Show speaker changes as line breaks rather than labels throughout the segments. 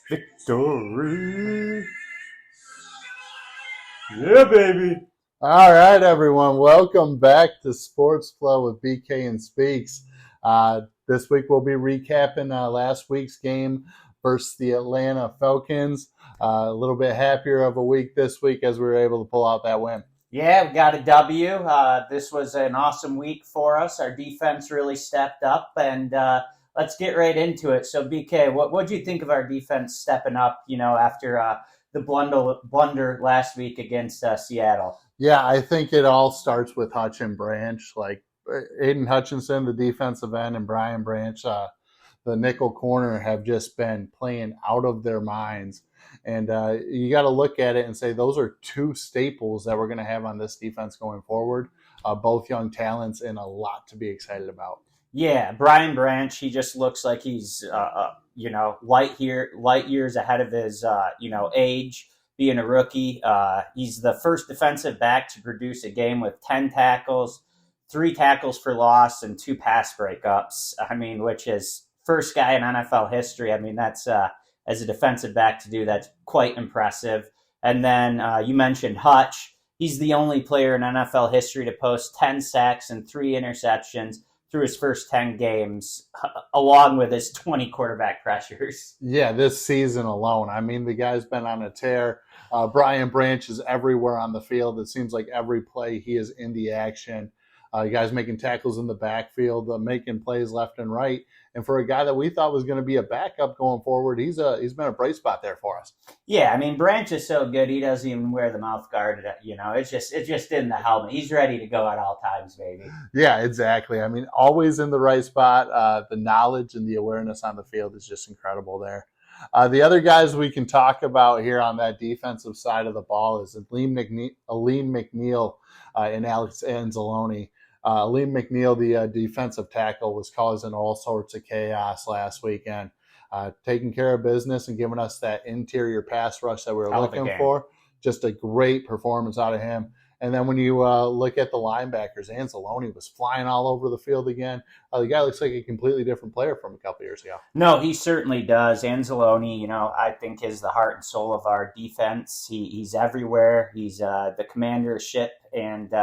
Victory. Yeah, baby.
All right, everyone. Welcome back to Sports Flow with BK and Speaks. This week we'll be recapping last week's game versus the Atlanta Falcons. A little bit happier of a week this week as we were able to pull out that win.
Yeah, we got a W. This was an awesome week for us. Our defense really stepped up, and let's get right into it. So, BK, what do you think of our defense stepping up? After the blunder last week against Seattle.
Yeah, I think it all starts with Hutch and Branch. Like Aiden Hutchinson, the defensive end, and Brian Branch, the nickel corner, have just been playing out of their minds. And you got to look at it and say those are two staples that we're going to have on this defense going forward. Both young talents and a lot to be excited about.
Yeah, Brian Branch, he just looks like he's, light years ahead of his, age, being a rookie. He's the first defensive back to produce a game with 10 tackles, 3 tackles for loss, and 2 pass breakups. Which is first guy in NFL history. That's as a defensive back to do, that's quite impressive. And then you mentioned Hutch. He's the only player in NFL history to post 10 sacks and 3 interceptions through his first 10 games, along with his 20 quarterback pressures.
Yeah, this season alone. The guy's been on a tear. Brian Branch is everywhere on the field. It seems like every play he is in the action. You guys making tackles in the backfield, making plays left and right. And for a guy that we thought was going to be a backup going forward, he's been a bright spot there for us.
Yeah, Branch is so good he doesn't even wear the mouth guard. It's just in the helmet. He's ready to go at all times, baby.
Yeah, exactly. Always in the right spot. The knowledge and the awareness on the field is just incredible there. The other guys we can talk about here on that defensive side of the ball is Aleem McNeil and Alex Anzalone. Aleem McNeil, the defensive tackle, was causing all sorts of chaos last weekend, taking care of business and giving us that interior pass rush that we were looking for. Just a great performance out of him. And then when you look at the linebackers, Anzalone was flying all over the field again. The guy looks like a completely different player from a couple years ago.
No, he certainly does. Anzalone, I think is the heart and soul of our defense. He's everywhere. He's the commander of ship, and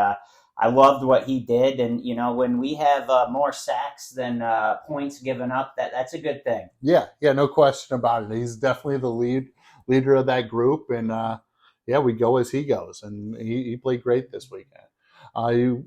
I loved what he did. And, when we have more sacks than points given up, that's a good thing.
Yeah, no question about it. He's definitely the leader of that group, and we go as he goes, and he played great this weekend.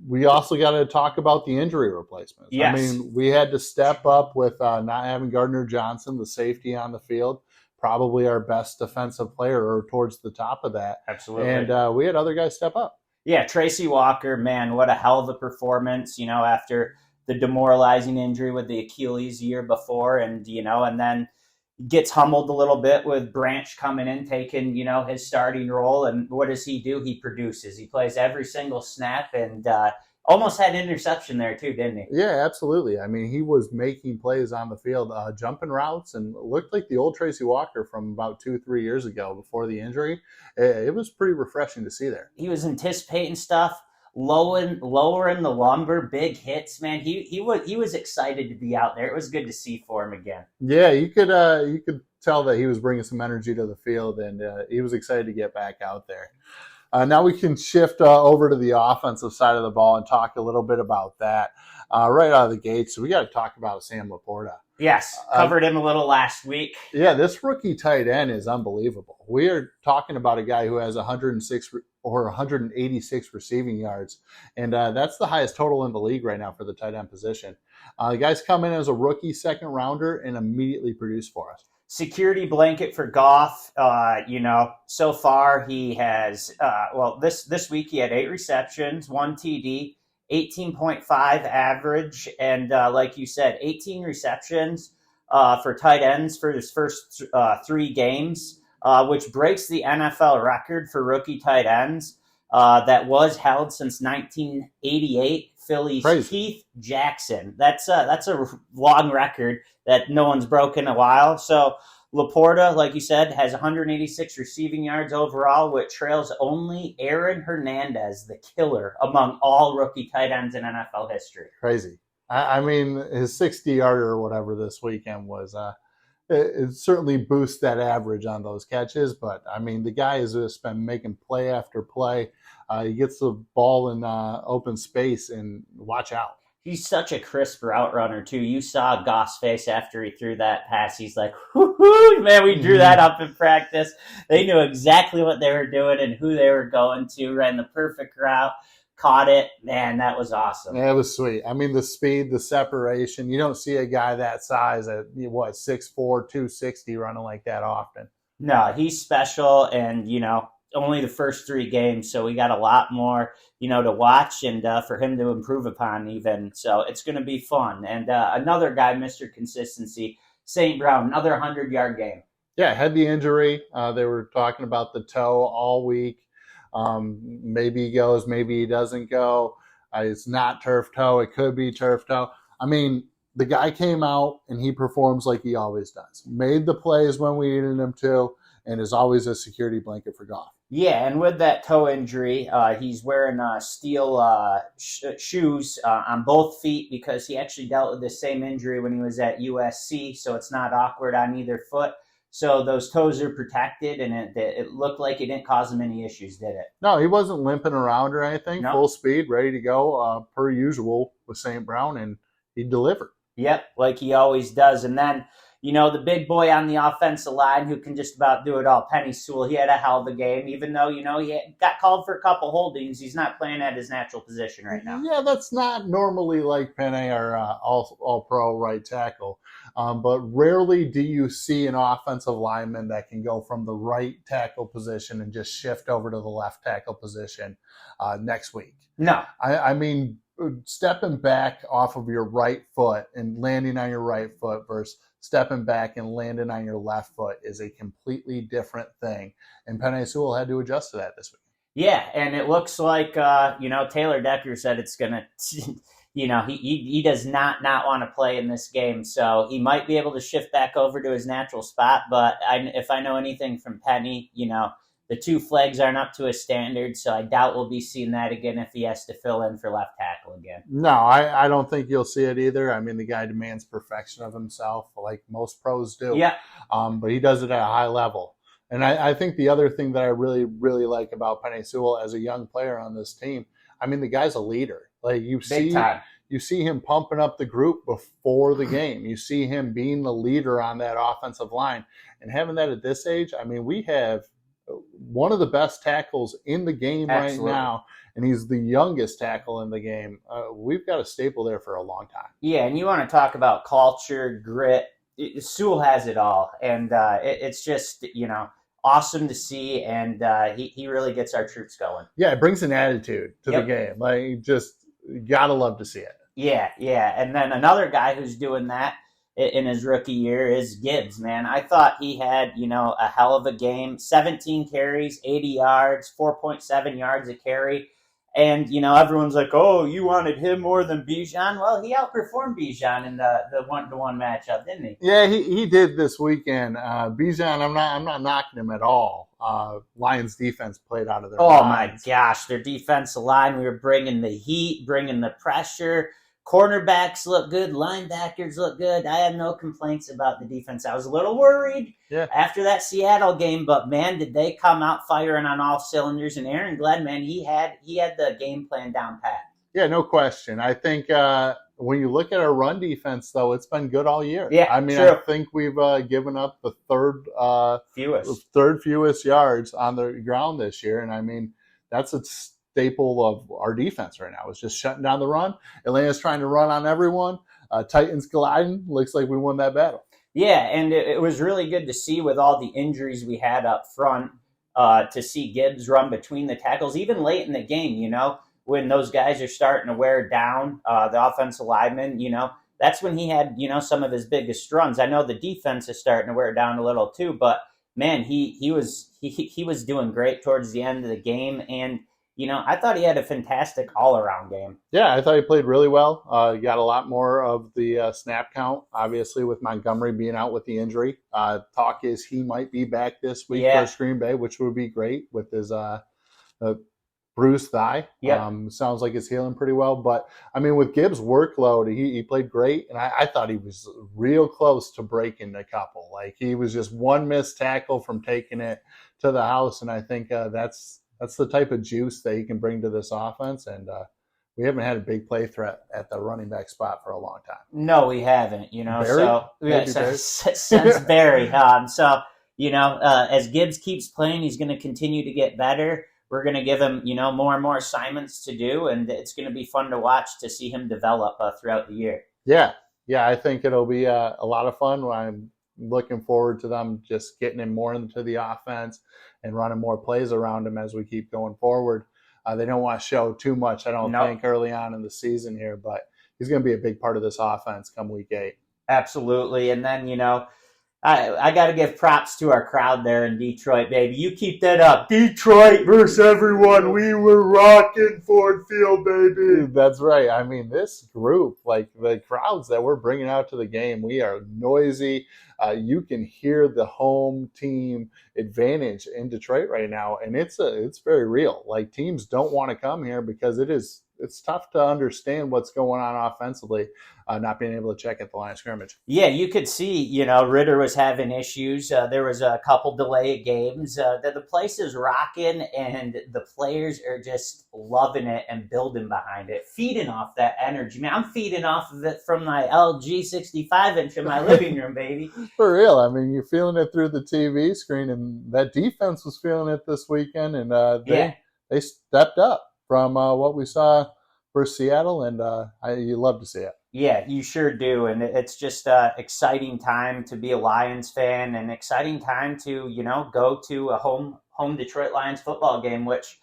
We also got to talk about the injury replacements.
Yes.
We had to step up with not having Gardner Johnson, the safety, on the field, probably our best defensive player, or towards the top of that.
Absolutely.
And we had other guys step up.
Yeah, Tracy Walker, man, what a hell of a performance, after the demoralizing injury with the Achilles year before, and then gets humbled a little bit with Branch coming in, taking, his starting role. And what does he do? He produces. He plays every single snap, and almost had an interception there too, didn't he?
Yeah, absolutely. He was making plays on the field, jumping routes, and looked like the old Tracy Walker from about 2-3 years ago before the injury. It was pretty refreshing to see there.
He was anticipating stuff, lowering the lumber, big hits, man. He was excited to be out there. It was good to see for him again.
Yeah, you could tell that he was bringing some energy to the field, and he was excited to get back out there. Now we can shift over to the offensive side of the ball and talk a little bit about that right out of the gate. So we got to talk about Sam Laporta.
Yes, covered him a little last week.
Yeah, this rookie tight end is unbelievable. We are talking about a guy who has 106 or 186 receiving yards, and that's the highest total in the league right now for the tight end position. The guy's come in as a rookie second rounder and immediately produced for us.
Security blanket for Goff. So far he has, this week he had 8 receptions, 1 TD, 18.5 average, and like you said, 18 receptions for tight ends for his first 3 games, which breaks the NFL record for rookie tight ends that was held since 1988. Philly's
Crazy.
Keith Jackson. That's a long record that no one's broken in a while. So Laporta, like you said, has 186 receiving yards overall, which trails only Aaron Hernandez, the killer, among all rookie tight ends in NFL history.
Crazy. His 60-yarder or whatever this weekend was it certainly boosts that average on those catches. But I mean, the guy has just been making play after play. He gets the ball in open space, and watch out.
He's such a crisp route runner too. You saw Goss' face after he threw that pass. He's like, "Whoo, man, we drew that up in practice. They knew exactly what they were doing and who they were going to. Ran the perfect route, caught it. Man, that was awesome.
Yeah, it was sweet. I mean, the speed, the separation. You don't see a guy that size at 6'4", 260 running like that often.
No, he's special, and only the first 3 games, so we got a lot more, to watch and for him to improve upon even. So it's going to be fun. And another guy, Mr. Consistency, St. Brown, another 100-yard game.
Yeah, had the injury. They were talking about the toe all week. Maybe he goes, maybe he doesn't go. It's not turf toe. It could be turf toe. I mean, the guy came out and he performs like he always does. Made the plays when we needed him to, and is always a security blanket for Goff.
Yeah, and with that toe injury, he's wearing steel shoes on both feet because he actually dealt with the same injury when he was at USC, so it's not awkward on either foot. So those toes are protected, and it looked like it didn't cause him any issues, did it?
No, he wasn't limping around or anything.
No.
Full speed, ready to go, per usual with St. Brown, and he delivered.
Yep, like he always does. And then, the big boy on the offensive line who can just about do it all, Penny Sewell, he had a hell of a game. Even though, he got called for a couple holdings, he's not playing at his natural position right now.
Yeah, that's not normally like Penny or all-pro right tackle. But rarely do you see an offensive lineman that can go from the right tackle position and just shift over to the left tackle position next week.
No.
I mean, stepping back off of your right foot and landing on your right foot versus stepping back and landing on your left foot is a completely different thing. And Penei Sewell had to adjust to that this week.
Yeah, and it looks like, Taylor Decker said it's going to, he does not want to play in this game. So he might be able to shift back over to his natural spot. But if I know anything from Penny, the 2 flags aren't up to his standard, so I doubt we'll be seeing that again if he has to fill in for left tackle again.
No, I don't think you'll see it either. I mean, the guy demands perfection of himself like most pros do.
Yeah.
But he does it at a high level. And I think the other thing that I really, really like about Penei Sewell as a young player on this team, I mean, the guy's a leader. Like you see him pumping up the group before the game. You see him being the leader on that offensive line. And having that at this age, I mean, we have one of the best tackles in the game
Absolutely.
right now, and he's the youngest tackle in the game. We've got a staple there for a long time.
Yeah, and you want to talk about culture, grit. Sewell has it all, and it's just, awesome to see, and he really gets our troops going.
Yeah, it brings an attitude to the game. Like, you gotta love to see it.
Yeah, and then another guy who's doing that in his rookie year is Gibbs, man. I thought he had, a hell of a game. 17 carries, 80 yards, 4.7 yards a carry. And, everyone's like, oh, you wanted him more than Bijan? Well, he outperformed Bijan in the one-to-one matchup, didn't he?
Yeah, he did this weekend. Bijan, I'm not knocking him at all. Lions defense played out of their minds.
My gosh, their defensive line, we were bringing the heat, bringing the pressure. Cornerbacks look good. Linebackers look good. I have no complaints about the defense. I was a little worried after that Seattle game, but, man, did they come out firing on all cylinders. And Aaron Glenn, man, he had the game plan down pat.
Yeah, no question. I think when you look at our run defense, though, it's been good all year.
Yeah,
I mean,
true.
I think we've given up the third fewest yards on the ground this year. And, I mean, that's a staple of our defense right now. It's just shutting down the run. Atlanta's trying to run on everyone. Titans colliding. Looks like we won that battle.
Yeah, and it was really good to see with all the injuries we had up front to see Gibbs run between the tackles, even late in the game, when those guys are starting to wear down the offensive linemen, that's when he had, some of his biggest runs. I know the defense is starting to wear down a little too, but, man, he was doing great towards the end of the game. And I thought he had a fantastic all-around game.
Yeah, I thought he played really well. He got a lot more of the snap count, obviously, with Montgomery being out with the injury. Talk is he might be back this week versus Green Bay, which would be great with his bruised thigh.
Yep.
Sounds like it's healing pretty well. But, I mean, with Gibbs' workload, he played great. And I thought he was real close to breaking a couple. Like, he was just one missed tackle from taking it to the house. And I think that's the type of juice that he can bring to this offense. And we haven't had a big play threat at the running back spot for a long time.
No, we haven't,
Barry?
so
Maybe
since Barry. So, as Gibbs keeps playing, he's going to continue to get better. We're going to give him, more and more assignments to do, and it's going to be fun to watch to see him develop throughout the year.
Yeah, I think it'll be a lot of fun. I'm looking forward to them just getting him more into the offense and running more plays around him as we keep going forward. They don't want to show too much, I don't think, early on in the season here, but he's going to be a big part of this offense come week 8.
Absolutely. And then, I got to give props to our crowd there in Detroit, baby. You keep that up.
Detroit versus everyone. We were rocking Ford Field, baby.
That's right. I mean, this group, like the crowds that we're bringing out to the game, we are noisy. You can hear the home team advantage in Detroit right now, and it's very real. Like, teams don't want to come here because it's tough to understand what's going on offensively, not being able to check at the line of scrimmage.
Yeah, you could see, Ritter was having issues. There was a couple delay games. The place is rocking, and the players are just loving it and building behind it, feeding off that energy. Man, I'm feeding off of it from my LG 65-inch in my living room, baby.
For real. I mean, you're feeling it through the TV screen, and that defense was feeling it this weekend, and they stepped up from what we saw for Seattle, and you love to see it.
Yeah, you sure do, and it's just exciting time to be a Lions fan, and exciting time to go to a home Detroit Lions football game, which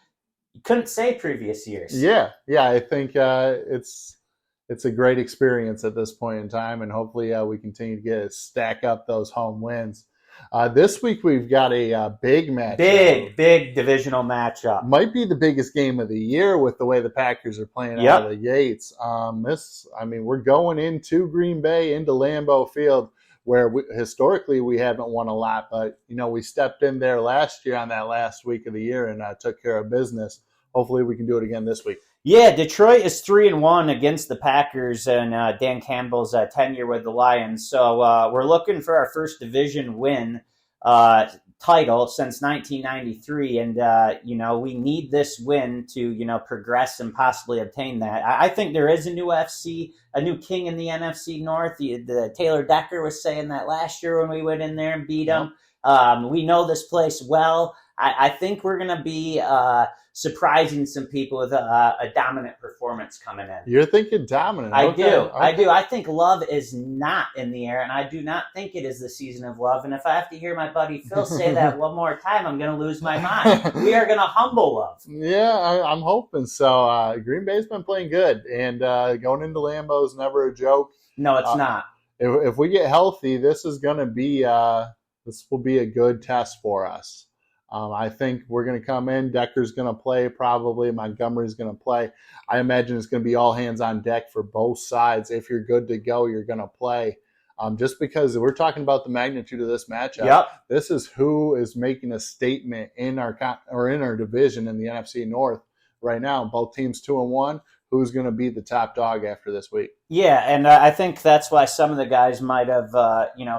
you couldn't say previous years.
Yeah, I think it's a great experience at this point in time, and hopefully we continue to stack up those home wins. This week we've got a big matchup.
Big divisional matchup.
Might be the biggest game of the year with the way the Packers are playing out of the gates. We're going into Green Bay, into Lambeau Field, where historically we haven't won a lot, but we stepped in there last year on that last week of the year and took care of business. Hopefully we can do it again this week.
Yeah, Detroit is 3-1 against the Packers and Dan Campbell's tenure with the Lions. So we're looking for our first division win title since 1993, and we need this win to progress and possibly obtain that. I think there is a new king in the NFC North. The Taylor Decker was saying that last year when we went in there and beat them. We know this place well. I think we're going to be surprising some people with a dominant performance coming in.
You're thinking dominant.
I
Okay.
do.
Okay.
I do. I think love is not in the air, and I do not think it is the season of love. And if I have to hear my buddy Phil say that one more time, I'm going to lose my mind. We are going to humble love.
Yeah, I'm hoping so. Green Bay's been playing good, and going into Lambeau is never a joke.
No, it's not.
If we get healthy, this will be a good test for us. I think we're going to come in. Decker's going to play probably. Montgomery's going to play. I imagine it's going to be all hands on deck for both sides. If you're good to go, you're going to play. Just because we're talking about the magnitude of this matchup.
Yep.
This is who is making a statement in our division in the NFC North right now. Both teams 2-1. Who's going to be the top dog after this week?
Yeah, and I think that's why some of the guys might have,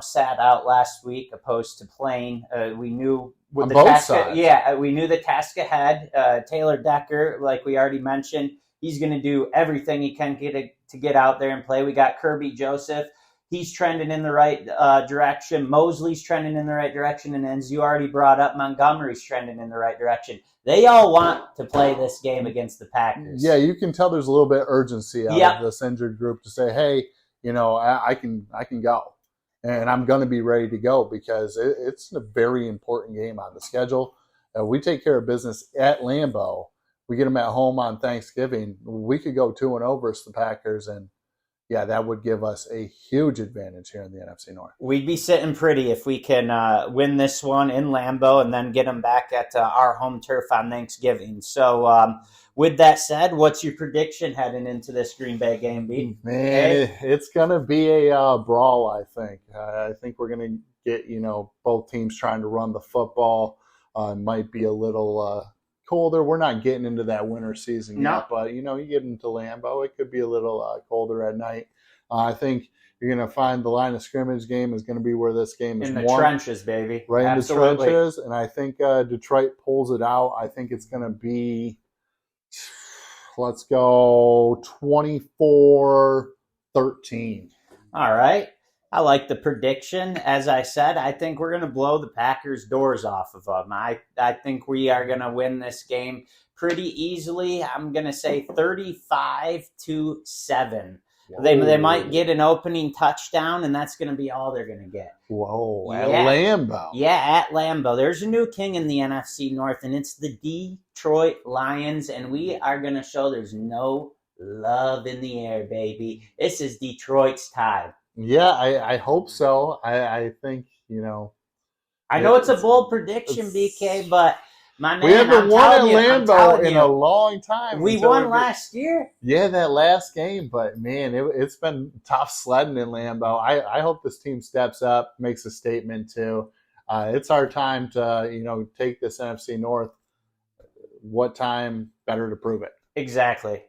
sat out last week opposed to playing. We knew with the task. Yeah, we knew the task ahead. Taylor Decker, like we already mentioned, he's going to do everything he can to get out there and play. We got Kirby Joseph. He's trending in the right direction. Mosley's trending in the right direction. And as you already brought up, Montgomery's trending in the right direction. They all want to play this game against the Packers.
Yeah, you can tell there's a little bit of urgency out of this injured group to say, hey, I can go. And I'm going to be ready to go because it's a very important game on the schedule. We take care of business at Lambeau. We get them at home on Thanksgiving. We could go 2-0 versus the Packers, and yeah, that would give us a huge advantage here in the NFC North.
We'd be sitting pretty if we can win this one in Lambeau and then get them back at our home turf on Thanksgiving. So with that said, what's your prediction heading into this Green Bay game, B?
Man, it's going to be a brawl, I think. I think we're going to get, both teams trying to run the football. Might be a little colder. We're not getting into that winter season
No.
yet, but, you get into Lambeau, it could be a little colder at night. I think you're going to find the line of scrimmage game is going to be where this game is
in the
won.
trenches, baby.
Right
Absolutely.
in the trenches, and I think Detroit pulls it out. I think it's going to be, let's go 24-13.
All right. I like the prediction. As I said, I think we're going to blow the Packers' doors off of them. I think we are going to win this game pretty easily. I'm going to say 35-7. They might get an opening touchdown, and that's going to be all they're going to get.
Whoa, at
Yeah.
Lambeau.
Yeah, at Lambeau. There's a new king in the NFC North, and it's the Detroit Lions, and we are going to show there's no love in the air, baby. This is Detroit's time.
Yeah, I hope so. I think,
I know it's a bold prediction, BK, but my man,
we haven't
I'm
won at
telling you, I'm
Lambeau
telling
in
you.
a long time.
We
until
won last year.
Yeah, that last game, but man, it's been tough sledding in Lambeau. I hope this team steps up, makes a statement too. It's our time to take this NFC North. What time better to prove it?
Exactly.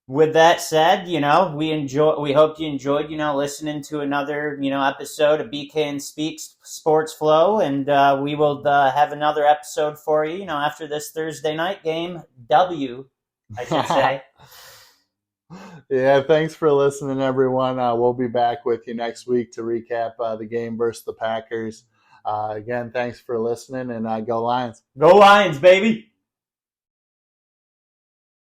With that said, we hope you enjoyed, listening to another, episode of BK and Speaks Sports Flow, and we will have another episode for you, after this Thursday night game, I should say.
Yeah, thanks for listening, everyone. We'll be back with you next week to recap the game versus the Packers. Again, thanks for listening, and go Lions.
Go Lions, baby!